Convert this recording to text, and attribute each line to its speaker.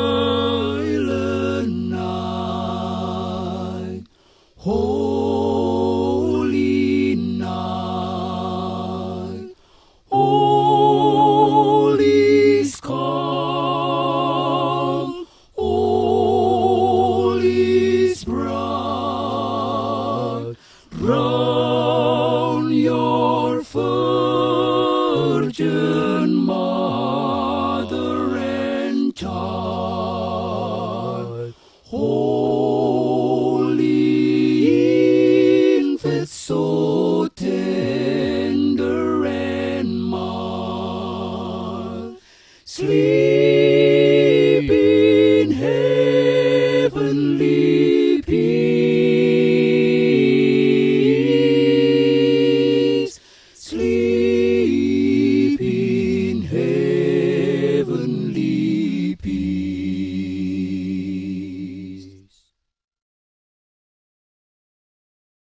Speaker 1: Silent night, holy night, all is calm, all is bright, round your virgin mother and child, holy infant, so tender and mild, sleep in heavenly